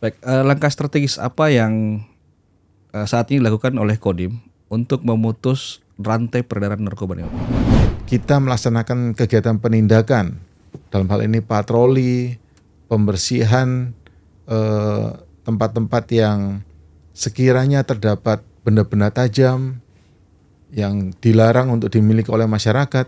Baik, langkah strategis apa yang saat ini dilakukan oleh Kodim untuk memutus rantai peredaran narkoba ini, Pak? Kita melaksanakan kegiatan penindakan, dalam hal ini patroli, pembersihan tempat-tempat yang sekiranya terdapat benda-benda tajam yang dilarang untuk dimiliki oleh masyarakat.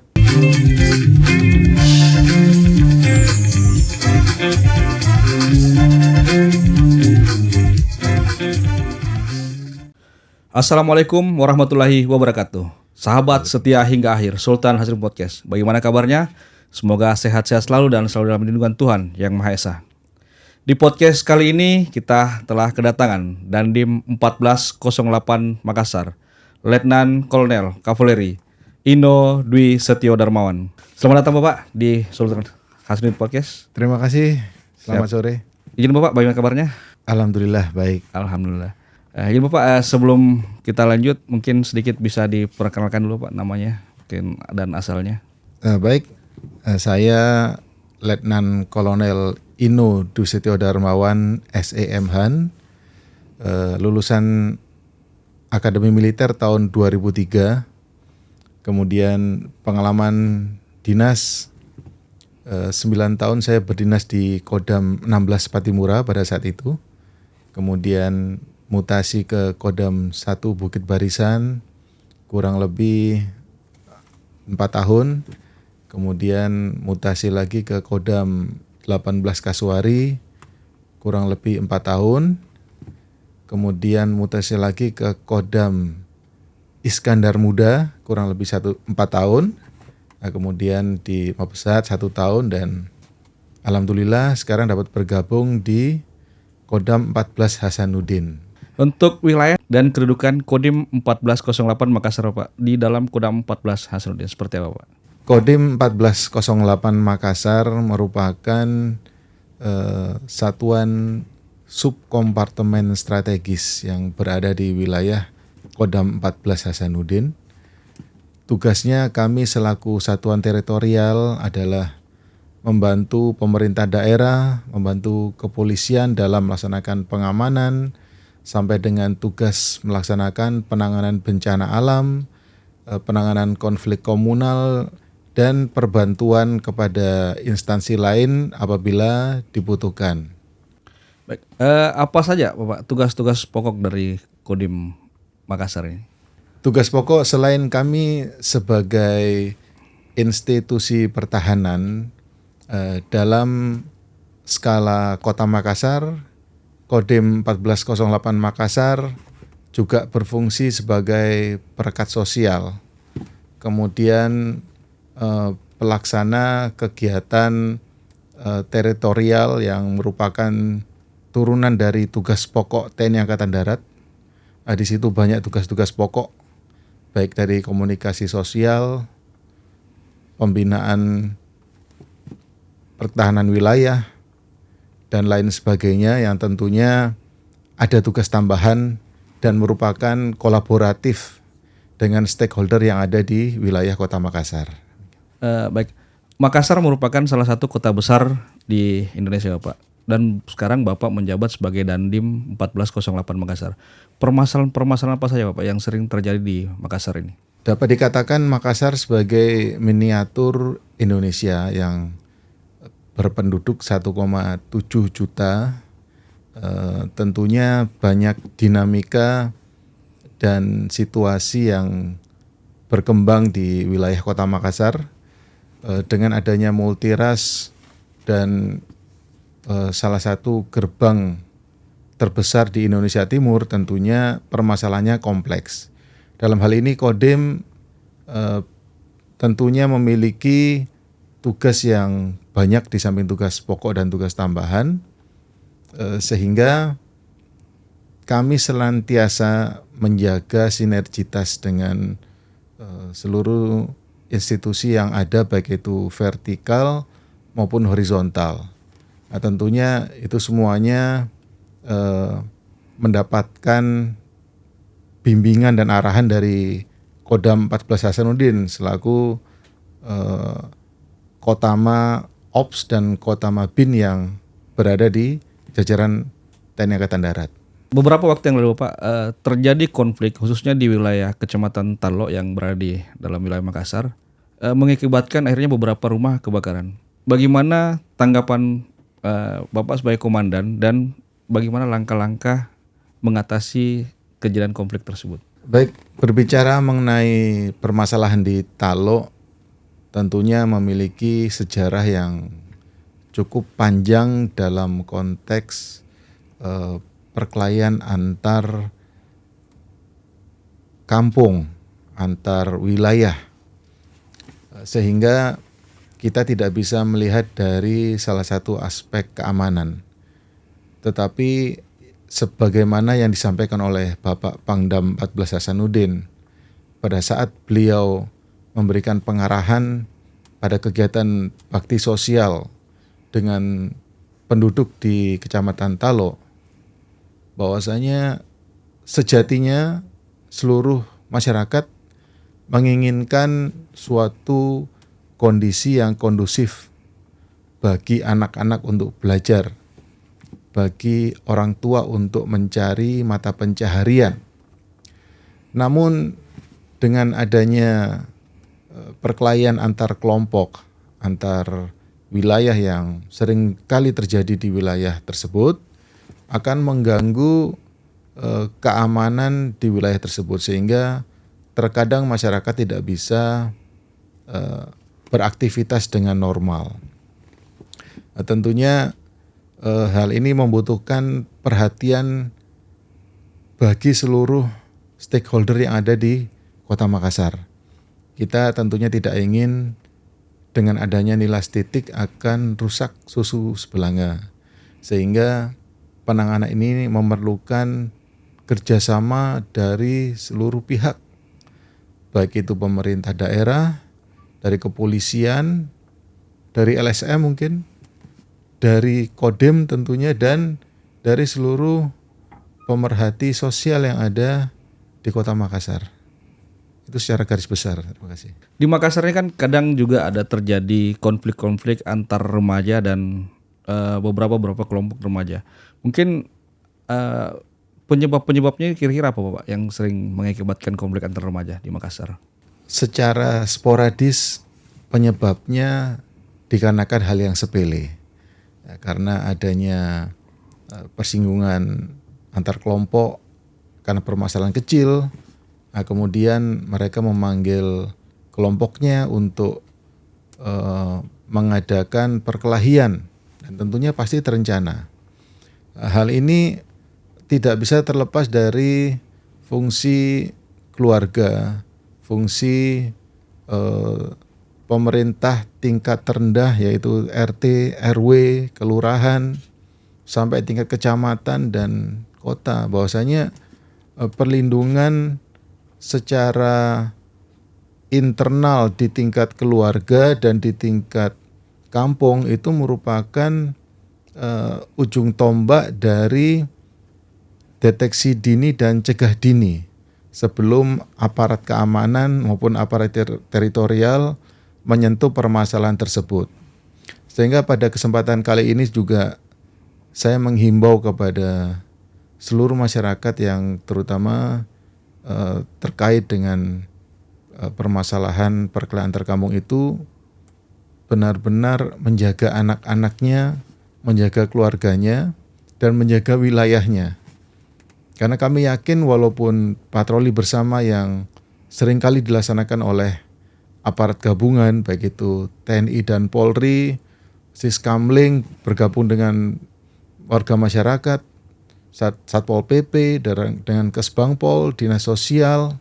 Assalamualaikum warahmatullahi wabarakatuh. Sahabat setia hingga akhir, Sultan Hasrim Podcast. Bagaimana kabarnya? Semoga sehat-sehat selalu dan selalu dalam lindungan Tuhan Yang Maha Esa. Di podcast kali ini kita telah kedatangan Dandim 1408 Makassar, Letnan Kolonel Kavaleri Ino Dwi Setio Darmawan. Selamat datang Bapak di Sultan Hasrim Podcast. Terima kasih, selamat sore. Izin Bapak, bagaimana kabarnya? Alhamdulillah baik. Alhamdulillah. Izin Bapak, sebelum kita lanjut mungkin sedikit bisa diperkenalkan dulu Pak namanya mungkin dan asalnya. Baik, saya Letnan Kolonel Ino Dwi Setio Darmawan SEM Han, lulusan Akademi Militer tahun 2003, kemudian pengalaman dinas 9 tahun saya berdinas di Kodam 16 Patimura pada saat itu, kemudian mutasi ke Kodam 1 Bukit Barisan kurang lebih 4 tahun, kemudian mutasi lagi ke Kodam 18 Kasuari kurang lebih 4 tahun, kemudian mutasi lagi ke Kodam Iskandar Muda kurang lebih 4 tahun, nah, kemudian di Mabesat 1 tahun, dan alhamdulillah sekarang dapat bergabung di Kodam 14 Hasanuddin. Untuk wilayah dan kedudukan Kodim 1408 Makassar Pak di dalam Kodam 14 Hasanuddin seperti apa Pak? Kodim 1408 Makassar merupakan satuan subkompartemen strategis yang berada di wilayah Kodam 14 Hasanuddin. Tugasnya kami selaku satuan teritorial adalah membantu pemerintah daerah, membantu kepolisian dalam melaksanakan pengamanan, sampai dengan tugas melaksanakan penanganan bencana alam, penanganan konflik komunal, dan perbantuan kepada instansi lain apabila dibutuhkan. Baik, apa saja Bapak tugas-tugas pokok dari Kodim Makassar ini? Tugas pokok selain kami sebagai institusi pertahanan dalam skala Kota Makassar, Kodim 1408 Makassar juga berfungsi sebagai perekat sosial, kemudian pelaksana kegiatan teritorial yang merupakan turunan dari tugas pokok TNI Angkatan Darat. Di situ banyak tugas-tugas pokok, baik dari komunikasi sosial, pembinaan pertahanan wilayah, dan lain sebagainya, yang tentunya ada tugas tambahan dan merupakan kolaboratif dengan stakeholder yang ada di wilayah Kota Makassar. Baik, Makassar merupakan salah satu kota besar di Indonesia Bapak, dan sekarang Bapak menjabat sebagai Dandim 1408 Makassar. Permasalahan apa saja Bapak yang sering terjadi di Makassar ini? Dapat dikatakan Makassar sebagai miniatur Indonesia yang berpenduduk 1,7 juta, tentunya banyak dinamika dan situasi yang berkembang di wilayah Kota Makassar dengan adanya multiras dan salah satu gerbang terbesar di Indonesia Timur. Tentunya permasalahannya kompleks. Dalam hal ini Kodim tentunya memiliki tugas yang banyak di samping tugas pokok dan tugas tambahan, sehingga kami senantiasa menjaga sinergitas dengan seluruh institusi yang ada, baik itu vertikal maupun horizontal. Nah, tentunya itu semuanya mendapatkan bimbingan dan arahan dari Kodam 14 Hasanuddin selaku Kotama Ops dan Kotama Bin yang berada di jajaran TNI Angkatan Darat. Beberapa waktu yang lalu Pak, terjadi konflik khususnya di wilayah Kecamatan Talo yang berada di dalam wilayah Makassar, mengakibatkan akhirnya beberapa rumah kebakaran. Bagaimana tanggapan Bapak sebagai komandan dan bagaimana langkah-langkah mengatasi kejadian konflik tersebut? Baik, berbicara mengenai permasalahan di Talo, tentunya memiliki sejarah yang cukup panjang dalam konteks perkelahian antar kampung, antar wilayah, sehingga kita tidak bisa melihat dari salah satu aspek keamanan. Tetapi sebagaimana yang disampaikan oleh Bapak Pangdam 14 Hasanuddin pada saat beliau memberikan pengarahan pada kegiatan bakti sosial dengan penduduk di Kecamatan Talo, bahwasanya sejatinya seluruh masyarakat menginginkan suatu kondisi yang kondusif bagi anak-anak untuk belajar, bagi orang tua untuk mencari mata pencaharian. Namun dengan adanya perkelahian antar kelompok, antar wilayah yang sering kali terjadi di wilayah tersebut, akan mengganggu keamanan di wilayah tersebut, sehingga terkadang masyarakat tidak bisa beraktivitas dengan normal. Tentunya hal ini membutuhkan perhatian bagi seluruh stakeholder yang ada di Kota Makassar. Kita tentunya tidak ingin dengan adanya nilai titik akan rusak susu sebelanga, sehingga penanganan ini memerlukan kerjasama dari seluruh pihak, baik itu pemerintah daerah, dari kepolisian, dari LSM mungkin, dari Kodim tentunya, dan dari seluruh pemerhati sosial yang ada di Kota Makassar. Itu secara garis besar. Terima kasih. Di Makassar ini kan kadang juga ada terjadi konflik-konflik antar remaja dan beberapa kelompok remaja. Mungkin penyebabnya kira-kira apa Bapak yang sering mengakibatkan konflik antar remaja di Makassar? Secara sporadis penyebabnya dikarenakan hal yang sepele, ya, karena adanya persinggungan antar kelompok karena permasalahan kecil. Kemudian mereka memanggil kelompoknya untuk mengadakan perkelahian, dan tentunya pasti terencana. Hal ini tidak bisa terlepas dari fungsi keluarga, fungsi pemerintah tingkat terendah yaitu RT, RW, kelurahan, sampai tingkat kecamatan dan kota, bahwasanya perlindungan secara internal di tingkat keluarga dan di tingkat kampung itu merupakan ujung tombak dari deteksi dini dan cegah dini sebelum aparat keamanan maupun aparat teritorial menyentuh permasalahan tersebut. Sehingga pada kesempatan kali ini juga saya menghimbau kepada seluruh masyarakat yang terutama terkait dengan permasalahan perkelahian antar kampung itu benar-benar menjaga anak-anaknya, menjaga keluarganya, dan menjaga wilayahnya. Karena kami yakin walaupun patroli bersama yang seringkali dilaksanakan oleh aparat gabungan, baik itu TNI dan Polri, Siskamling bergabung dengan warga masyarakat, Satpol PP dengan Kesbangpol, Dinas Sosial,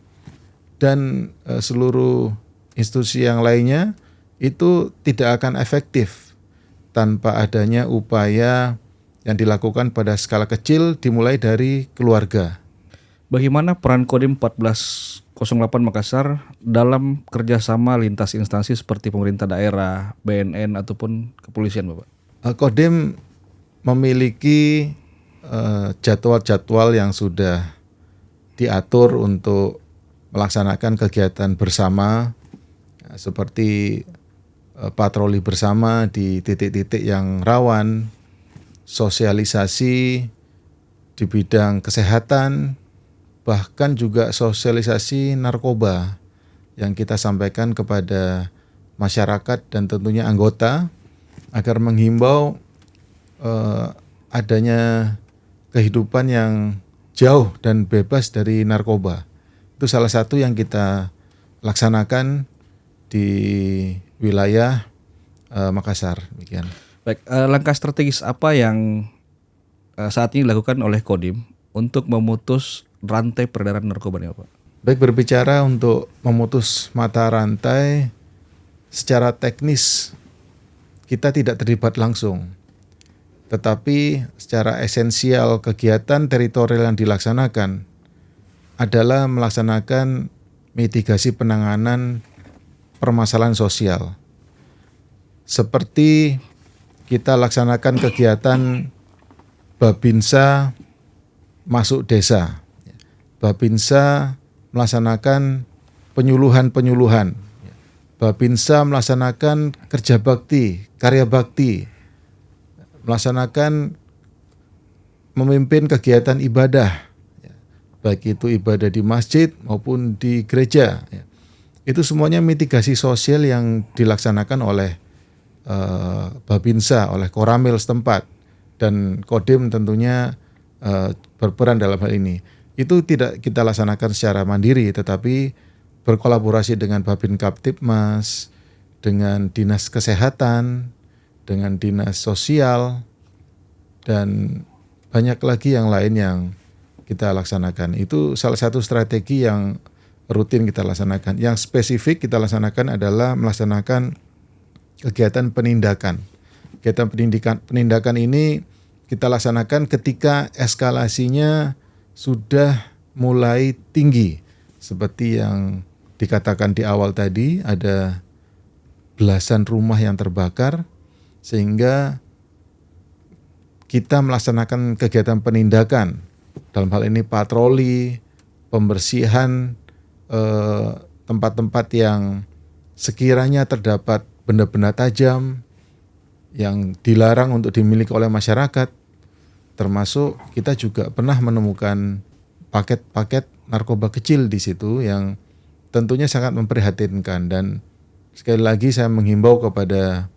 dan seluruh institusi yang lainnya, itu tidak akan efektif tanpa adanya upaya yang dilakukan pada skala kecil dimulai dari keluarga. Bagaimana peran Kodim 1408 Makassar dalam kerjasama lintas instansi seperti pemerintah daerah, BNN ataupun kepolisian, Bapak? Kodim memiliki jadwal-jadwal yang sudah diatur untuk melaksanakan kegiatan bersama, seperti patroli bersama di titik-titik yang rawan, sosialisasi di bidang kesehatan, bahkan juga sosialisasi narkoba yang kita sampaikan kepada masyarakat dan tentunya anggota agar menghimbau adanya kehidupan yang jauh dan bebas dari narkoba. Itu salah satu yang kita laksanakan di wilayah Makassar. Demikian. Baik, langkah strategis apa yang saat ini dilakukan oleh Kodim untuk memutus rantai peredaran narkoba ini, Pak? Baik, berbicara untuk memutus mata rantai, secara teknis kita tidak terlibat langsung. Tetapi secara esensial kegiatan teritorial yang dilaksanakan adalah melaksanakan mitigasi penanganan permasalahan sosial. Seperti kita laksanakan kegiatan Babinsa masuk desa. Babinsa melaksanakan penyuluhan-penyuluhan. Babinsa melaksanakan kerja bakti, karya bakti, melaksanakan memimpin kegiatan ibadah, baik itu ibadah di masjid maupun di gereja. Itu semuanya mitigasi sosial yang dilaksanakan oleh Babinsa, oleh Koramil setempat, dan Kodim tentunya berperan dalam hal ini. Itu tidak kita laksanakan secara mandiri, tetapi berkolaborasi dengan Babin Kaptipmas, dengan Dinas Kesehatan, dengan Dinas Sosial, dan banyak lagi yang lain yang kita laksanakan. Itu salah satu strategi yang rutin kita laksanakan. Yang spesifik kita laksanakan adalah melaksanakan kegiatan penindakan. Kegiatan penindakan ini kita laksanakan ketika eskalasinya sudah mulai tinggi. Seperti yang dikatakan di awal tadi, ada belasan rumah yang terbakar, sehingga kita melaksanakan kegiatan penindakan. Dalam hal ini patroli, pembersihan tempat-tempat yang sekiranya terdapat benda-benda tajam yang dilarang untuk dimiliki oleh masyarakat. Termasuk kita juga pernah menemukan paket-paket narkoba kecil di situ yang tentunya sangat memprihatinkan. Dan sekali lagi saya menghimbau kepada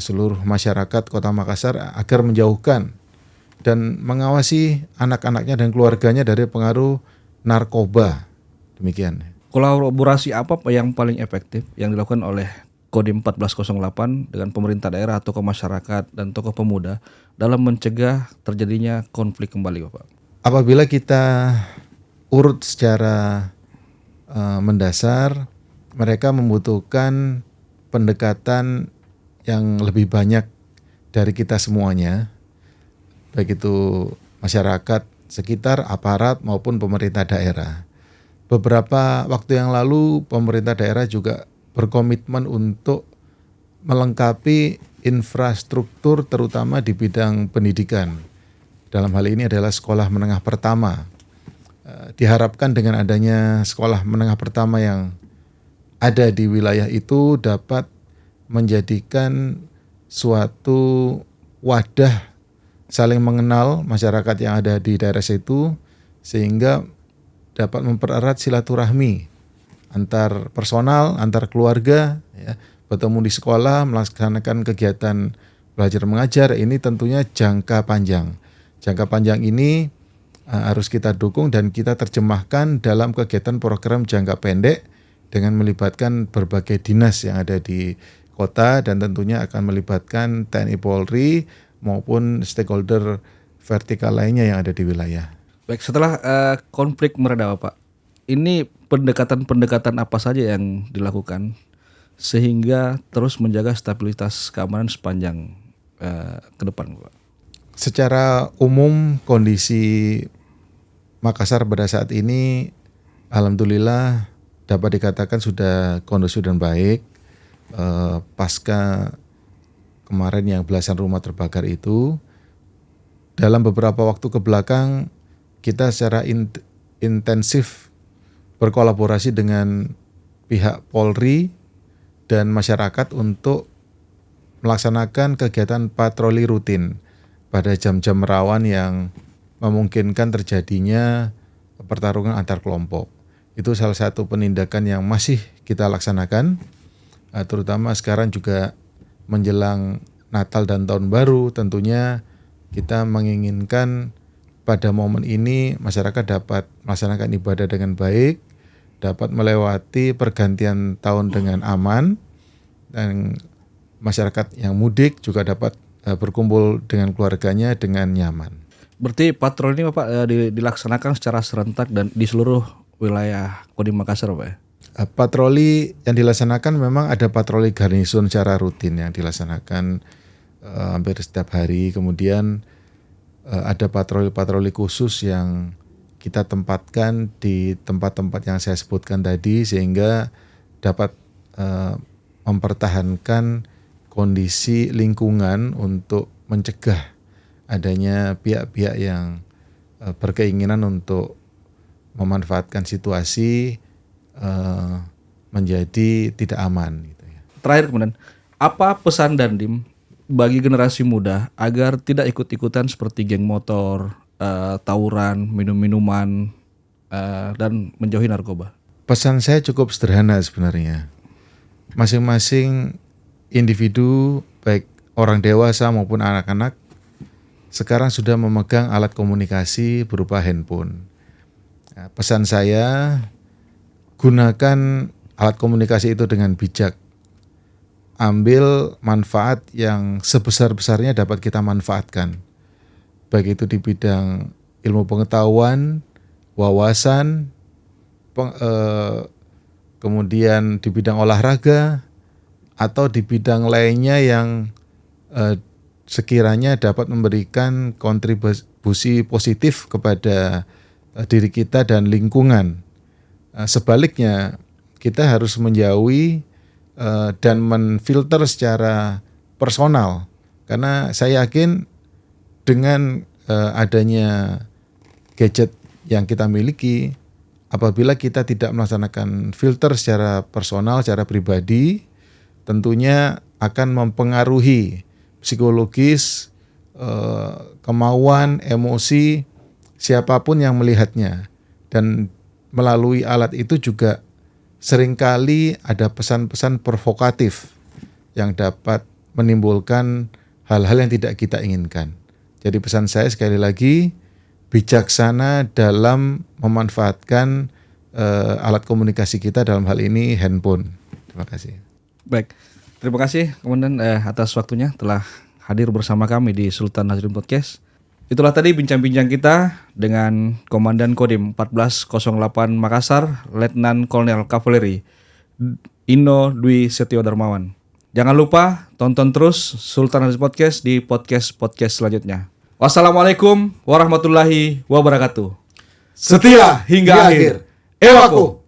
seluruh masyarakat Kota Makassar agar menjauhkan dan mengawasi anak-anaknya dan keluarganya dari pengaruh narkoba. Demikian. Kolaborasi apa yang paling efektif yang dilakukan oleh Kodim 1408 dengan pemerintah daerah, tokoh masyarakat, dan tokoh pemuda dalam mencegah terjadinya konflik kembali, Bapak? Apabila kita urut secara mendasar, mereka membutuhkan pendekatan yang lebih banyak dari kita semuanya, baik itu masyarakat sekitar, aparat maupun pemerintah daerah. Beberapa waktu yang lalu pemerintah daerah juga berkomitmen untuk melengkapi infrastruktur terutama di bidang pendidikan. Dalam hal ini adalah sekolah menengah pertama. Diharapkan dengan adanya sekolah menengah pertama yang ada di wilayah itu dapat menjadikan suatu wadah saling mengenal masyarakat yang ada di daerah situ, sehingga dapat mempererat silaturahmi antar personal, antar keluarga, ya, bertemu di sekolah, melaksanakan kegiatan belajar mengajar. Ini tentunya jangka panjang. Jangka panjang ini harus kita dukung dan kita terjemahkan dalam kegiatan program jangka pendek dengan melibatkan berbagai dinas yang ada di kota dan tentunya akan melibatkan TNI Polri maupun stakeholder vertikal lainnya yang ada di wilayah. Baik, setelah konflik mereda, Pak, ini pendekatan-pendekatan apa saja yang dilakukan sehingga terus menjaga stabilitas keamanan sepanjang ke depan, Pak? Secara umum kondisi Makassar pada saat ini alhamdulillah dapat dikatakan sudah kondusif dan baik. Pasca kemarin yang belasan rumah terbakar itu, dalam beberapa waktu ke belakang kita secara intensif berkolaborasi dengan pihak Polri dan masyarakat untuk melaksanakan kegiatan patroli rutin pada jam-jam rawan yang memungkinkan terjadinya pertarungan antar kelompok. Itu salah satu penindakan yang masih kita laksanakan, terutama sekarang juga menjelang Natal dan Tahun Baru. Tentunya kita menginginkan pada momen ini masyarakat dapat melaksanakan ibadah dengan baik, dapat melewati pergantian tahun dengan aman, dan masyarakat yang mudik juga dapat berkumpul dengan keluarganya dengan nyaman. Berarti patroli ini Bapak dilaksanakan secara serentak dan di seluruh wilayah Kodim Makassar Pak ya? Patroli yang dilaksanakan memang ada patroli garnison secara rutin yang dilaksanakan hampir setiap hari. Kemudian ada patroli-patroli khusus yang kita tempatkan di tempat-tempat yang saya sebutkan tadi sehingga dapat mempertahankan kondisi lingkungan untuk mencegah adanya pihak-pihak yang berkeinginan untuk memanfaatkan situasi menjadi tidak aman gitu ya. Terakhir kemudian, apa pesan Dandim bagi generasi muda agar tidak ikut-ikutan seperti geng motor, tawuran, minum-minuman, dan menjauhi narkoba? Pesan saya cukup sederhana sebenarnya. Masing-masing individu, baik orang dewasa maupun anak-anak, sekarang sudah memegang alat komunikasi berupa handphone. Nah, pesan saya, gunakan alat komunikasi itu dengan bijak. Ambil manfaat yang sebesar-besarnya dapat kita manfaatkan. Baik itu di bidang ilmu pengetahuan, wawasan, kemudian di bidang olahraga, atau di bidang lainnya yang sekiranya dapat memberikan kontribusi positif kepada diri kita dan lingkungan. Sebaliknya, kita harus menjauhi dan menfilter secara personal, karena saya yakin dengan adanya gadget yang kita miliki, apabila kita tidak melaksanakan filter secara personal, secara pribadi, tentunya akan mempengaruhi psikologis, kemauan, emosi siapapun yang melihatnya. Dan melalui alat itu juga seringkali ada pesan-pesan provokatif yang dapat menimbulkan hal-hal yang tidak kita inginkan. Jadi pesan saya sekali lagi, bijaksana dalam memanfaatkan alat komunikasi kita, dalam hal ini handphone. Terima kasih. Baik, terima kasih kemudian atas waktunya telah hadir bersama kami di Sultan Nazrin Podcast. Itulah tadi bincang-bincang kita dengan Komandan Kodim 1408 Makassar, Letnan Kolonel Kavaleri Ino Dwi Setio Darmawan. Jangan lupa tonton terus Sultan Nazrin Podcast di podcast-podcast selanjutnya. Wassalamualaikum warahmatullahi wabarakatuh. Setia hingga akhir. Ewaku.